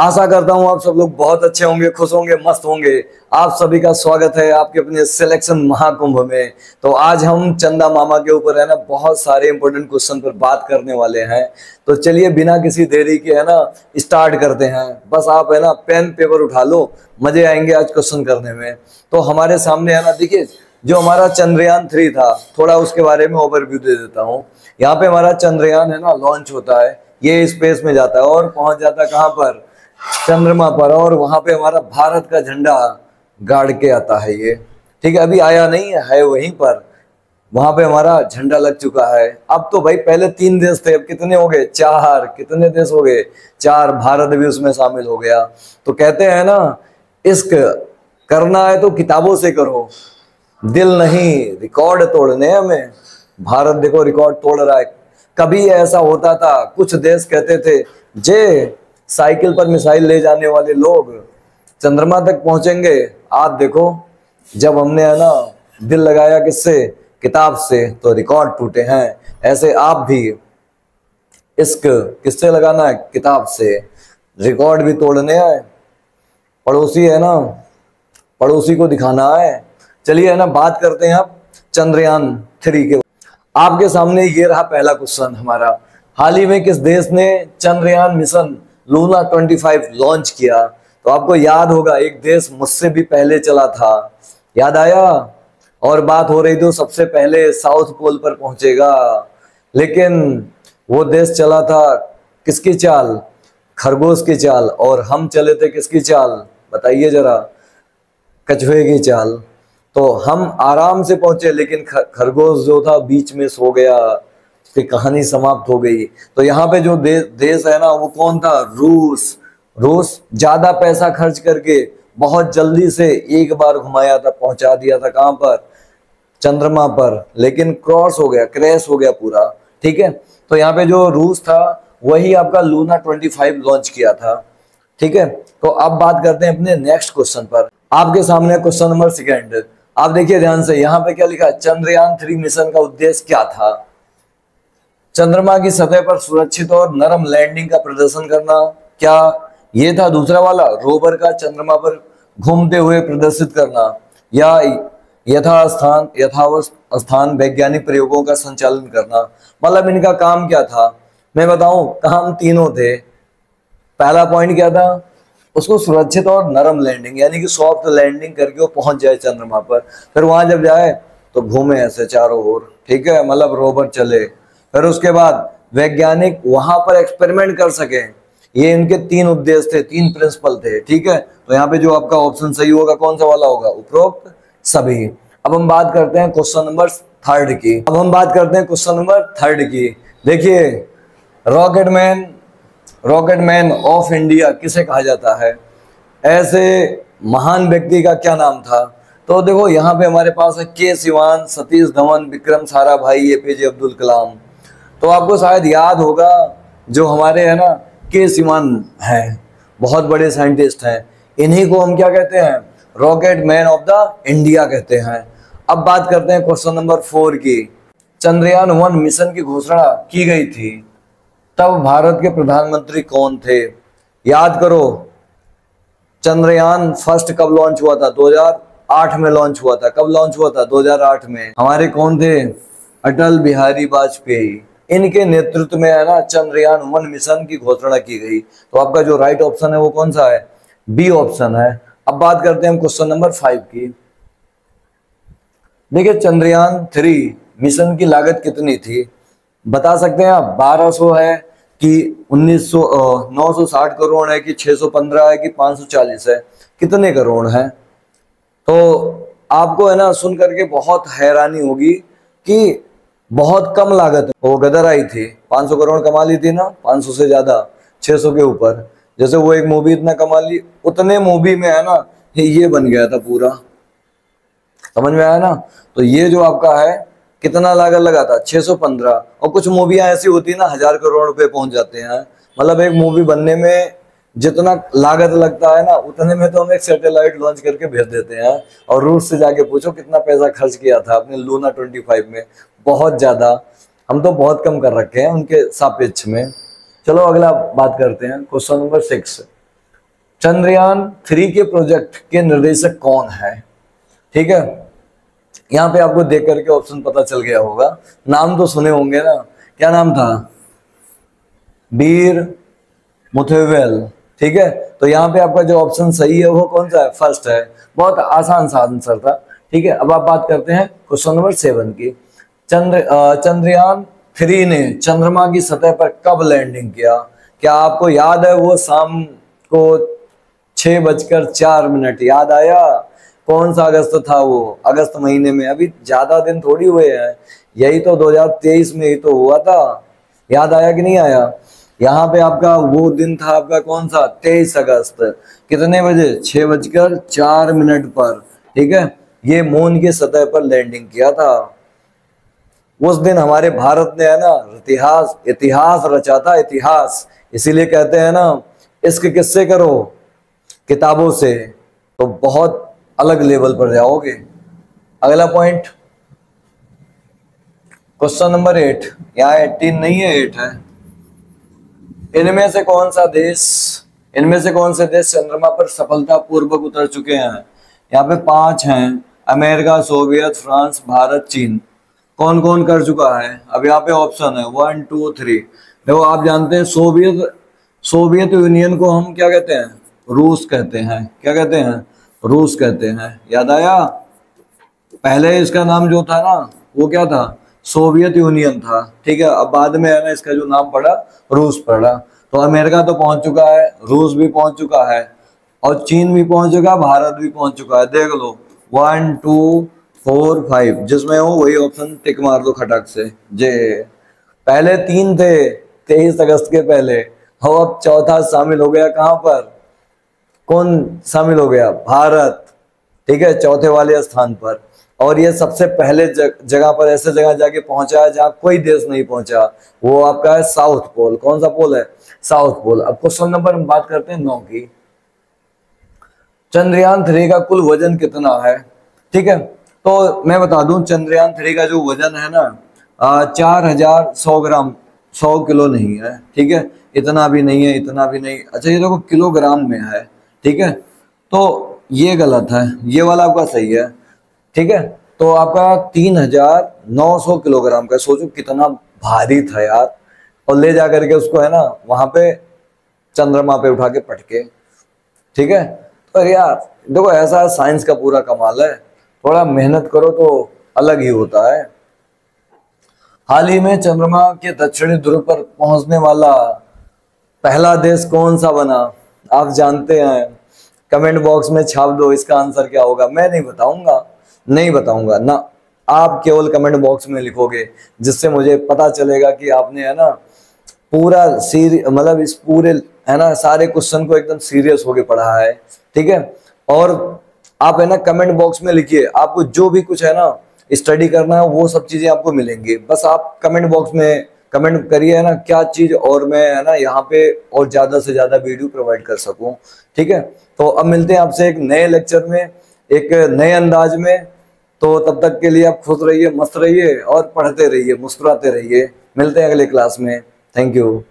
आशा करता हूँ आप सब लोग बहुत अच्छे होंगे, खुश होंगे, मस्त होंगे। आप सभी का स्वागत है आपके अपने सिलेक्शन महाकुंभ में। तो आज हम चंदा मामा के ऊपर है ना बहुत सारे इंपॉर्टेंट क्वेश्चन पर बात करने वाले हैं। तो चलिए बिना किसी देरी के है ना स्टार्ट करते हैं। बस आप है ना पेन पेपर उठा लो, मजे आएंगे आज क्वेश्चन करने में। तो हमारे सामने है ना, देखिए जो हमारा चंद्रयान 3 था, थोड़ा उसके बारे में ओवरव्यू दे देता हूँ। यहाँ पे हमारा चंद्रयान है ना लॉन्च होता है, ये स्पेस में जाता है और पहुंच जाता है कहाँ पर, चंद्रमा पर। और वहां पे हमारा भारत का झंडा गाड़ के आता है ये, ठीक है। अभी आया नहीं है वहीं पर, वहां पे हमारा झंडा लग चुका है। अब तो भाई पहले 3 देश थे, अब कितने हो गए, 4। कितने देश हो गए, 4। भारत भी उसमें शामिल हो गया। तो कहते हैं ना, इश्क करना है तो किताबों से करो, दिल नहीं रिकॉर्ड तोड़ने हमें। भारत देखो रिकॉर्ड तोड़ रहा है। कभी ऐसा होता था, कुछ देश कहते थे जे साइकिल पर मिसाइल ले जाने वाले लोग चंद्रमा तक पहुंचेंगे। आप देखो, जब हमने है ना दिल लगाया किससे, किताब से, तो रिकॉर्ड टूटे हैं। ऐसे आप भी इश्क किससे लगाना है, किताब से। रिकॉर्ड भी तोड़ने हैं, पड़ोसी है ना, पड़ोसी को दिखाना है। चलिए है ना बात करते हैं अब चंद्रयान 3 के। आपके सामने ये रहा पहला क्वेश्चन हमारा। हाल ही में किस देश ने चंद्रयान मिशन लूना 25 लॉन्च किया? तो आपको याद होगा एक देश मुझसे भी पहले चला था, याद आया। और बात हो रही थी सबसे पहले साउथ पोल पर पहुंचेगा, लेकिन वो देश चला था किसकी चाल, खरगोश की चाल। और हम चले थे किसकी चाल, बताइए जरा, कछुए की चाल। तो हम आराम से पहुंचे, लेकिन खरगोश जो था बीच में सो गया, फिर कहानी समाप्त हो गई। तो यहाँ पे जो देश है ना वो कौन था, रूस। रूस ज्यादा पैसा खर्च करके बहुत जल्दी से एक बार घुमाया था, पहुंचा दिया था कहां पर, चंद्रमा पर। लेकिन क्रॉस हो गया, क्रैश हो गया पूरा, ठीक है। तो यहाँ पे जो रूस था वही आपका लूना 25 लॉन्च किया था, ठीक है। तो अब बात करते हैं अपने नेक्स्ट क्वेश्चन पर। आपके सामने क्वेश्चन नंबर 2। आप देखिए ध्यान से, यहाँ पे क्या लिखा है, चंद्रयान 3 मिशन का उद्देश्य क्या था? चंद्रमा की सतह पर सुरक्षित और नरम लैंडिंग का प्रदर्शन करना, क्या ये था दूसरा वाला, रोवर का चंद्रमा पर घूमते हुए प्रदर्शित करना, या यथावत स्थान वैज्ञानिक प्रयोगों का संचालन करना? मतलब इनका काम क्या था, मैं बताऊं, काम तीनों थे। पहला पॉइंट क्या था, उसको सुरक्षित और नरम लैंडिंग, यानी कि सॉफ्ट लैंडिंग करके वो पहुंच जाए चंद्रमा पर। फिर वहां जब जाए तो घूमे ऐसे चारों ओर, ठीक है, मतलब रोवर चले। फिर उसके बाद वैज्ञानिक वहां पर एक्सपेरिमेंट कर सके। ये इनके 3 उद्देश्य थे, 3 प्रिंसिपल थे, ठीक है। तो यहाँ पे जो आपका ऑप्शन सही होगा कौन सा वाला होगा, उपरोक्त सभी। अब हम बात करते हैं क्वेश्चन नंबर 3 की। देखिए, रॉकेटमैन ऑफ इंडिया किसे कहा जाता है? ऐसे महान व्यक्ति का क्या नाम था? तो देखो यहाँ पे हमारे पास है के सिवान, सतीश धवन, विक्रम साराभाई, एपीजे अब्दुल कलाम। तो आपको शायद याद होगा जो हमारे है ना के सिवान हैं, बहुत बड़े साइंटिस्ट हैं। इन्हीं को हम क्या कहते हैं, rocket man of the India कहते हैं। अब बात करते हैं क्वेश्चन नंबर 4 की। चंद्रयान 1 मिशन की घोषणा की गई थी, तब भारत के प्रधानमंत्री कौन थे? याद करो, चंद्रयान फर्स्ट कब लॉन्च हुआ था, 2008 में लॉन्च हुआ था। कब लॉन्च हुआ था, 2008 में। हमारे कौन थे, अटल बिहारी वाजपेयी। इनके नेतृत्व में है ना चंद्रयान 1 मिशन की घोषणा की गई। तो आपका जो राइट ऑप्शन है वो कौन सा है, बी ऑप्शन है। अब बात करते हैं हम क्वेश्चन नंबर 5 की। देखिए चंद्रयान 3 मिशन की लागत कितनी थी, बता सकते हैं आप? 1200 है कि 960 करोड़ है कि 615 है कि 540 है, कितने करोड़ है? तो आपको है ना सुन करके बहुत हैरानी होगी कि बहुत कम लागत है। वो गदर आई थी, 500 करोड़ कमा ली थी ना, 500 से ज्यादा, 600 के ऊपर। जैसे वो एक मूवी इतना कमा ली, उतने मूवी में है ना ये बन गया था पूरा, समझ में आया ना। तो ये जो आपका है कितना लागत लगा था, 615। और कुछ मूवियां ऐसी होती है ना 1000 करोड़ रुपए पहुंच जाते हैं। मतलब एक मूवी बनने में जितना लागत लगता है ना, उतने में तो हम एक सैटेलाइट लॉन्च करके भेज देते हैं। और रूस से जाके पूछो कितना पैसा खर्च किया था अपने लूना 25 में, बहुत ज्यादा। हम तो बहुत कम कर रखे हैं उनके सापेक्ष में। चलो अगला बात करते हैं, क्वेश्चन नंबर 6। चंद्रयान 3 के प्रोजेक्ट के निर्देशक कौन है? ठीक है, यहाँ पे आपको देख करके ऑप्शन पता चल गया होगा, नाम तो सुने होंगे ना। क्या नाम था? वीर मुथेवेल। ठीक है, तो यहाँ पे आपका जो ऑप्शन सही है वो कौन सा है? फर्स्ट है। बहुत आसान सा आंसर था। ठीक है, अब आप बात करते हैं क्वेश्चन नंबर 7 की। चंद्रयान 3 ने चंद्रमा की सतह पर कब लैंडिंग किया? क्या आपको याद है? वो शाम को 6:04 याद आया? कौन सा अगस्त था वो? अगस्त महीने में, अभी ज्यादा दिन थोड़ी हुए हैं, यही तो 2023 में ही तो हुआ था। याद आया कि नहीं आया? यहाँ पे आपका वो दिन था आपका कौन सा? 23 अगस्त। कितने बजे? 6:04 पर। ठीक है, ये मून की सतह पर लैंडिंग किया था। उस दिन हमारे भारत ने है ना इतिहास रचा था, इतिहास। इसीलिए कहते हैं ना, इश्क किससे करो? किताबों से, तो बहुत अलग लेवल पर जाओगे। अगला पॉइंट, क्वेश्चन नंबर 8। यहाँ 18 नहीं है, 8 है। इनमें से कौन से देश चंद्रमा पर सफलतापूर्वक उतर चुके हैं? यहाँ पे 5 हैं। अमेरिका, सोवियत, फ्रांस, भारत, चीन। कौन कौन कर चुका है? अब यहाँ पे ऑप्शन है 1 2 3। देखो, आप जानते हैं सोवियत यूनियन को हम क्या कहते हैं? रूस कहते हैं। क्या कहते हैं? रूस कहते हैं। याद आया? पहले इसका नाम जो था ना, वो क्या था? सोवियत यूनियन था। ठीक है, अब बाद में है ना इसका जो नाम पड़ा, रूस पड़ा। तो अमेरिका तो पहुंच चुका है, रूस भी पहुंच चुका है, और चीन भी पहुंच चुका है, भारत भी पहुंच चुका है। देख लो, 1 2 4 5, जिसमें हो वही ऑप्शन टिक मार दो खटक से। जे पहले 3 थे 23 अगस्त के पहले, अब चौथा शामिल हो गया। कहां पर? कौन शामिल हो गया? भारत। ठीक है, चौथे वाले स्थान पर। और ये सबसे पहले जगह पर, ऐसे जगह जाके पहुंचा है जहां कोई देश नहीं पहुंचा, वो आपका है साउथ पोल। कौन सा पोल है? South pole. अब क्वेश्चन नंबर हम बात करते हैं 9 की। चंद्रयान 3 का कुल वजन कितना है? ठीक है, तो मैं बता दूं, चंद्रयान 3 का जो वजन है ना, 4100 ग्राम, 100 किलो नहीं है। ठीक है, इतना भी नहीं है, इतना भी नहीं। अच्छा, ये देखो किलोग्राम में है। ठीक है, तो ये गलत है, ये वाला आपका सही है। ठीक है, तो आपका 3900 किलोग्राम का। सोचो कितना भारी था यार, और ले जा करके उसको है ना वहां पे चंद्रमा पे उठा के पटके। ठीक है, तो यार देखो, ऐसा साइंस का पूरा कमाल है, थोड़ा मेहनत करो तो अलग ही होता है। हाल ही में चंद्रमा के दक्षिणी ध्रुव पर पहुंचने वाला पहला देश कौन सा बना? आप जानते हैं, कमेंट बॉक्स में छाप दो इसका आंसर क्या होगा। मैं नहीं बताऊंगा ना, आप केवल कमेंट बॉक्स में लिखोगे, जिससे मुझे पता चलेगा कि आपने है ना पूरा मतलब इस पूरे है ना सारे क्वेश्चन को एकदम सीरियस होके पढ़ा है। ठीक है, और आप है ना कमेंट बॉक्स में लिखिए, आपको जो भी कुछ है ना स्टडी करना है वो सब चीजें आपको मिलेंगी। बस आप कमेंट बॉक्स में कमेंट करिए है ना क्या चीज, और मैं है ना यहाँ पे और ज्यादा से ज्यादा वीडियो प्रोवाइड कर सकूं। ठीक है, तो अब मिलते हैं आपसे एक नए लेक्चर में, एक नए अंदाज में। तो तब तक के लिए आप खुश रहिए, मस्त रहिए, और पढ़ते रहिए, मुस्कुराते रहिए। मिलते हैं अगले क्लास में। Thank you.